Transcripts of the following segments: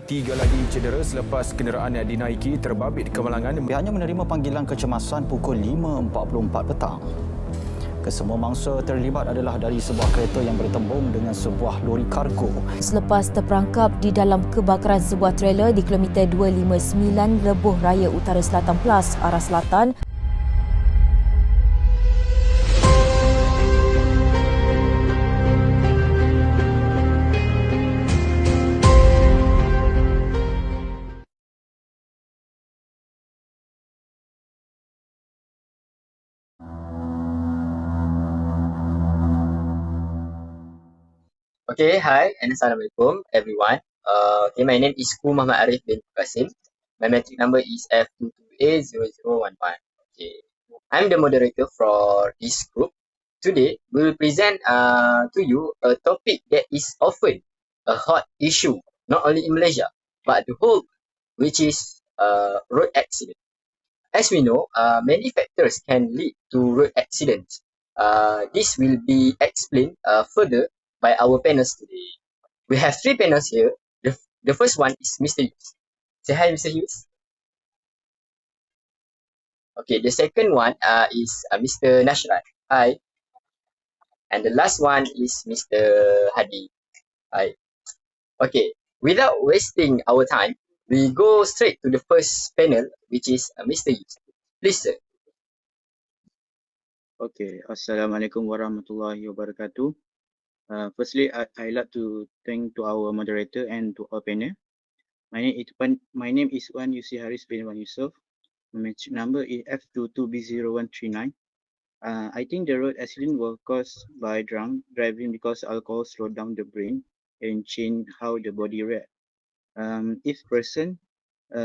3 lagi cedera selepas kenderaannya dinaiki terbabit kemalangan. Pihaknya menerima panggilan kecemasan pukul 5.44 petang. Kesemua mangsa terlibat adalah dari sebuah kereta yang bertembung dengan sebuah lori kargo. Selepas terperangkap di dalam kebakaran sebuah trailer di kilometer 259 Lebuh Raya Utara Selatan Plus, arah selatan. Okay, hi and Assalamualaikum everyone. My name is Ku Muhammad Arif bin Qasim. My metric number is F22A0011. Okay, I'm the moderator for this group. Today, we will present to you a topic that is often a hot issue, not only in Malaysia, but the whole, which is road accident. As we know, many factors can lead to road accidents. This will be explained further by our panels today. We have 3 panels here. The first one is Mr. Hughes. Say hi, Mr. Hughes. Okay, the second one is Mr. Nashrat. Hi. And the last one is Mr. Hadi. Hi. Okay, without wasting our time, we go straight to the first panel, which is Mr. Hughes. Please, sir. Okay, Assalamualaikum warahmatullahi wabarakatuh. Firstly, I like to thank to our moderator and to our panel. My name is Wan Yusi Haris bin Wan Yusof. My number is F22B0139. I think the road accident was caused by drunk driving because alcohol slowed down the brain and changed how the body reacts. If person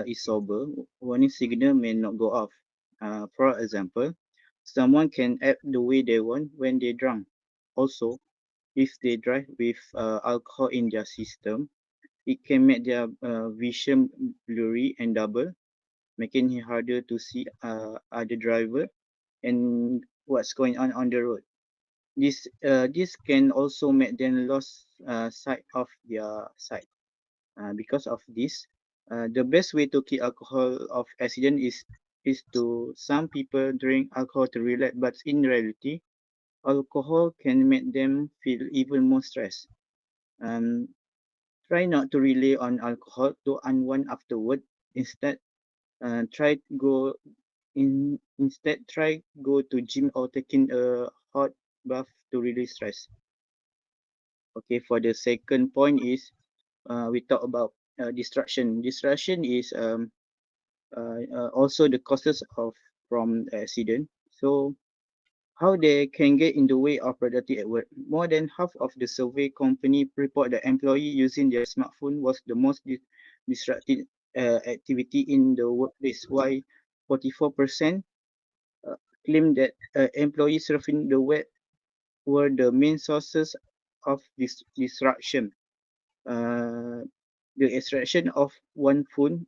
is sober, warning signal may not go off. For example, someone can act the way they want when they're drunk. Also, if they drive with alcohol in their system, it can make their vision blurry and double, making it harder to see other driver and what's going on the road. This can also make them lose sight of their sight. Because of this, the best way to keep alcohol of accident is to some people drink alcohol to relax, but in reality, alcohol can make them feel even more stressed. Try not to rely on alcohol to unwind afterward. Instead, try go to gym or taking a hot bath to release stress. Okay, for the second point is we talk about distraction. Distraction is also the causes from accident. So how they can get in the way of productivity at work. More than half of the survey company report that employee using their smartphone was the most distracted activity in the workplace, while 44% claim that employees surfing the web were the main sources of this distraction. The extraction of one phone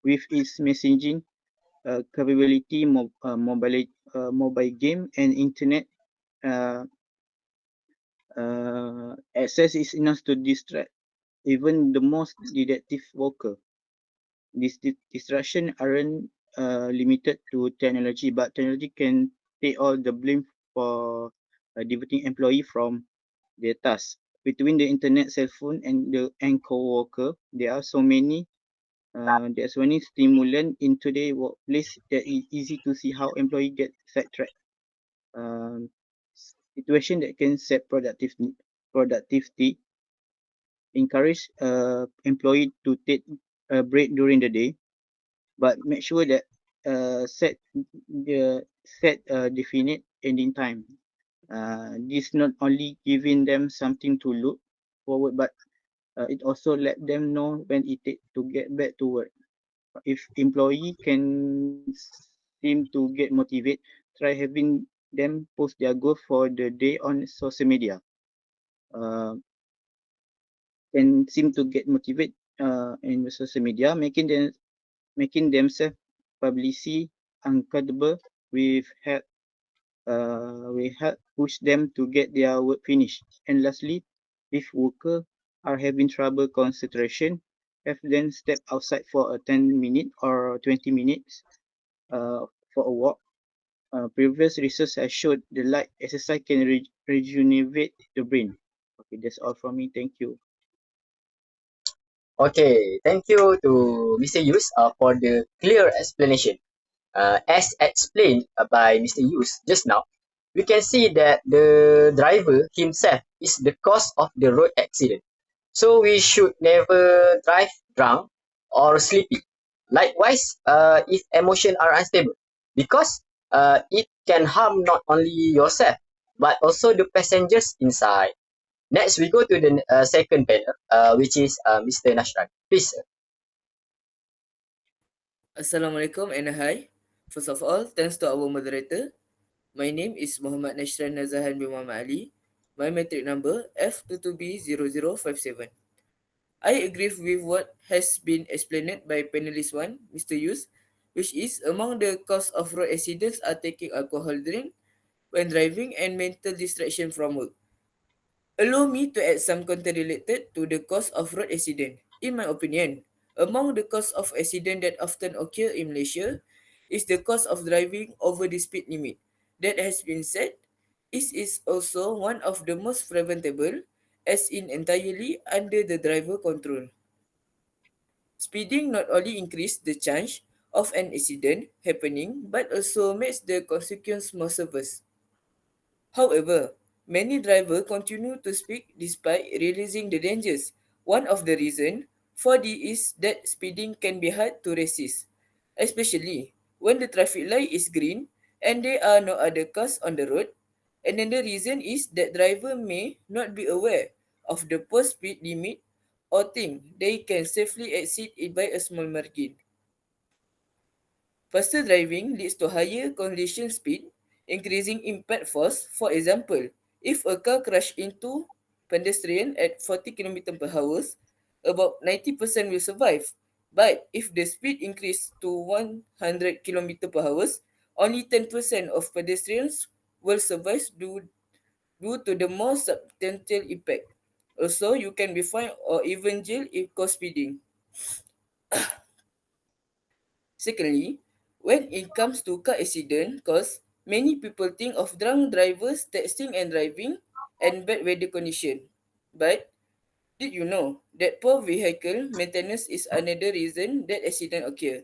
with its messaging capability, mobile game, and internet access is enough to distract even the most deductive worker. These distractions aren't limited to technology, but technology can take all the blame for diverting employee from their tasks. Between the internet, cell phone, and co-worker, there are so many. There's many stimulant in today's workplace that is easy to see how employee get sidetracked. Situation that can set productivity, encourage employee to take a break during the day, but make sure that set definite ending time. This not only giving them something to look forward, but it also let them know when it takes to get back to work. If employee can seem to get motivated, try having them post their goal for the day on social media. Can seem to get motivated in social media, making themselves publicly uncomfortable with help. We help push them to get their work finished. And lastly, if workers are having trouble concentration, have then stepped outside for a 10 minute or 20 minutes for a walk. Previous research has showed the light exercise can rejuvenate the brain. Okay, that's all from me. Thank you. Okay, thank you to Mr. Yus for the clear explanation. As explained by Mr. Yus just now, we can see that the driver himself is the cause of the road accident. So we should never drive drunk or sleepy. Likewise, if emotions are unstable, because it can harm not only yourself but also the passengers inside. Next, we go to the second panel, which is Mr. Nashran. Please, sir. Assalamualaikum and hi. First of all, thanks to our moderator. My name is Muhammad Nashran Nazahan bin Muhammad Ali. My metric number F22B0057. I agree with what has been explained by panelist 1, Mr. Yus, which is among the cause of road accidents are taking alcohol drink when driving and mental distraction from work. Allow me to add some content related to the cause of road accident. In my opinion, among the cause of accident that often occur in Malaysia is the cause of driving over the speed limit. That has been said, it is also one of the most preventable as in entirely under the driver control. Speeding not only increases the chance of an accident happening but also makes the consequence more severe. However, many drivers continue to speed despite realizing the dangers. One of the reasons for this is that speeding can be hard to resist, especially when the traffic light is green and there are no other cars on the road. Another reason is that driver may not be aware of the post speed limit or think they can safely exceed it by a small margin. Faster driving leads to higher collision speed, increasing impact force. For example, if a car crashes into pedestrian at 40 km per hour, about 90% will survive. But if the speed increases to 100 km per hour, only 10% of pedestrians will survive due to the more substantial impact. Also, you can be fined or even jailed if caught speeding. Secondly, when it comes to car accident cause, many people think of drunk drivers texting and driving and bad weather condition. But did you know that poor vehicle maintenance is another reason that accident occur?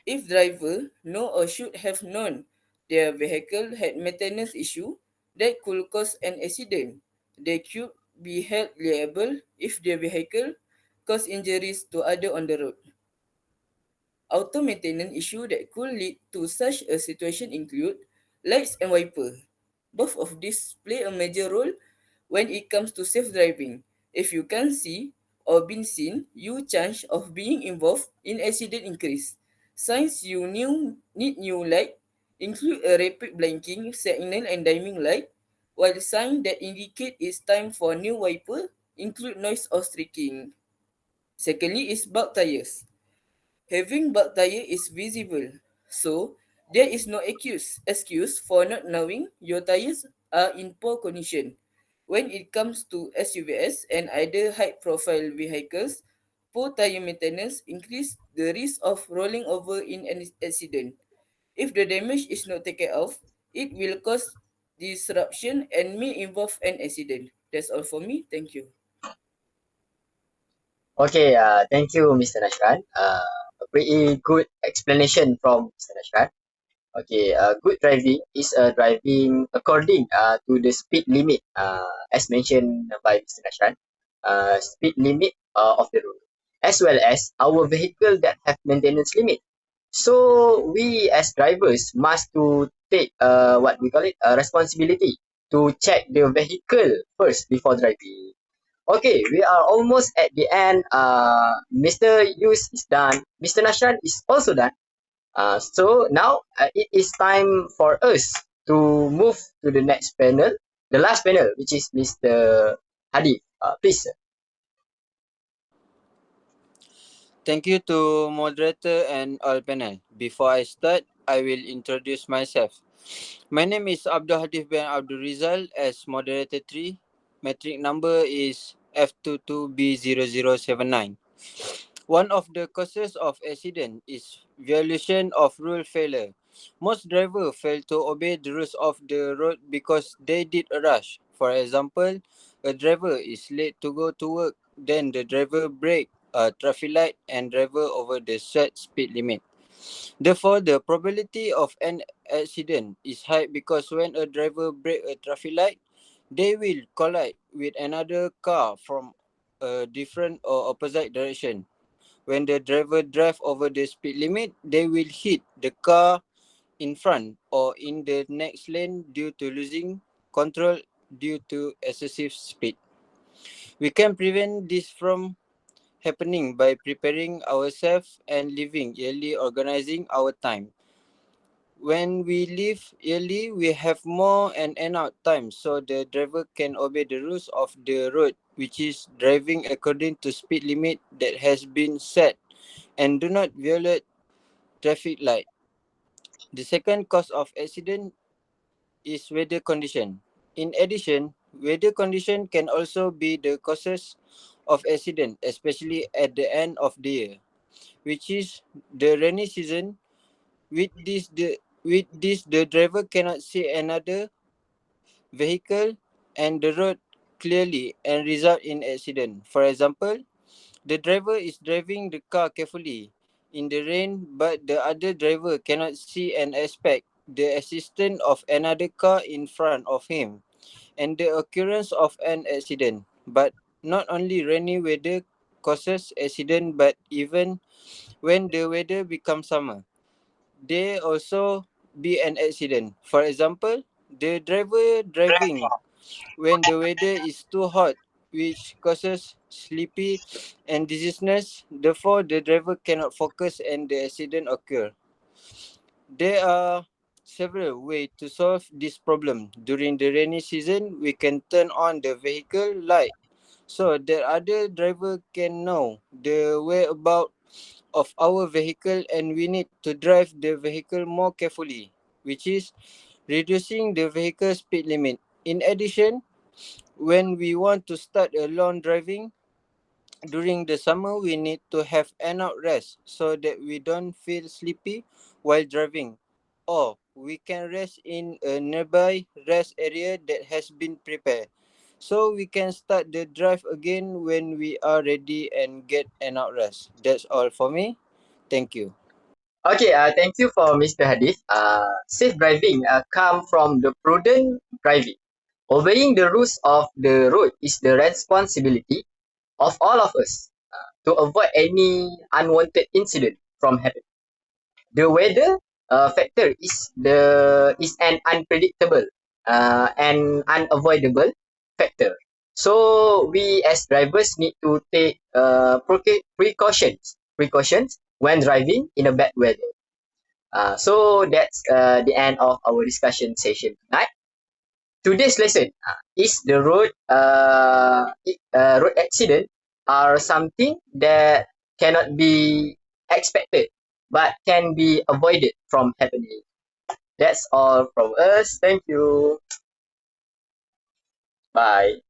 If driver know or should have known their vehicle had maintenance issue that could cause an accident, they could be held liable if their vehicle cause injuries to other on the road. Auto maintenance issue that could lead to such a situation include lights and wiper. Both of these play a major role when it comes to safe driving. If you can't see or been seen, your chance of being involved in accident increase. Signs you need new light include a rapid blinking signal and dimming light, while signs that indicate it's time for new wiper include noise or streaking. Secondly is bulk tires. Having bug tire is visible, so there is no excuse for not knowing your tires are in poor condition. When it comes to SUVs and other high-profile vehicles, poor tire maintenance increase the risk of rolling over in an accident. If the damage is not taken off, it will cause disruption and may involve an accident. That's all for me. Thank you. Okay, thank you, Mr. Nashran. A pretty good explanation from Mr. Nashran. Okay, good driving is driving according to the speed limit, as mentioned by Mr. Nashran, speed limit of the road, as well as our vehicle that have maintenance limit. So we as drivers must to take what we call it a responsibility to check the vehicle first before driving. Okay, we are almost at the end. Mr. Yus is done. Mr. Nashran is also done. So now it is time for us to move to the next panel, the last panel, which is Mr. Hadi. Please, sir. Thank you to moderator and all panel. Before I start, I will introduce myself. My name is Abdul Hadif bin Abdul Rizal as moderator 3. Metric number is F22B0079. One of the causes of accident is violation of rule failure. Most drivers fail to obey the rules of the road because they did a rush. For example, a driver is late to go to work, then the driver break a traffic light and driver over the set speed limit. Therefore, the probability of an accident is high because when a driver break a traffic light, they will collide with another car from a different or opposite direction. When the driver drive over the speed limit, they will hit the car in front or in the next lane due to losing control due to excessive speed. We can prevent this from happening by preparing ourselves and living early, organizing our time. When we leave early, we have more and out time so the driver can obey the rules of the road, which is driving according to speed limit that has been set and do not violate traffic light. The second cause of accident is weather condition. In addition, weather condition can also be the causes of accident, especially at the end of the year, which is the rainy season. With this, the driver cannot see another vehicle and the road clearly and result in accident. For example, the driver is driving the car carefully in the rain, but the other driver cannot see and expect the assistance of another car in front of him and the occurrence of an accident. But not only rainy weather causes accident, but even when the weather becomes summer, there also be an accident. For example, the driver driving when the weather is too hot, which causes sleepy and dizziness. Therefore, the driver cannot focus and the accident occur. There are several ways to solve this problem. During the rainy season, we can turn on the vehicle light so that other driver can know the whereabouts of our vehicle and we need to drive the vehicle more carefully, which is reducing the vehicle speed limit. In addition, when we want to start a long driving during the summer, we need to have enough rest so that we don't feel sleepy while driving, or we can rest in a nearby rest area that has been prepared so we can start the drive again when we are ready and get enough rest. That's all for me. Thank you. Okay, thank you for Mr. Hadith. Safe driving come from the prudent driving. Obeying the rules of the road is the responsibility of all of us to avoid any unwanted incident from happening. The weather factor is an unpredictable and unavoidable factor. So we as drivers need to take precautions when driving in a bad weather. So that's the end of our discussion session tonight. Today's lesson is the road accident are something that cannot be expected but can be avoided from happening. That's all from us. Thank you. Bye.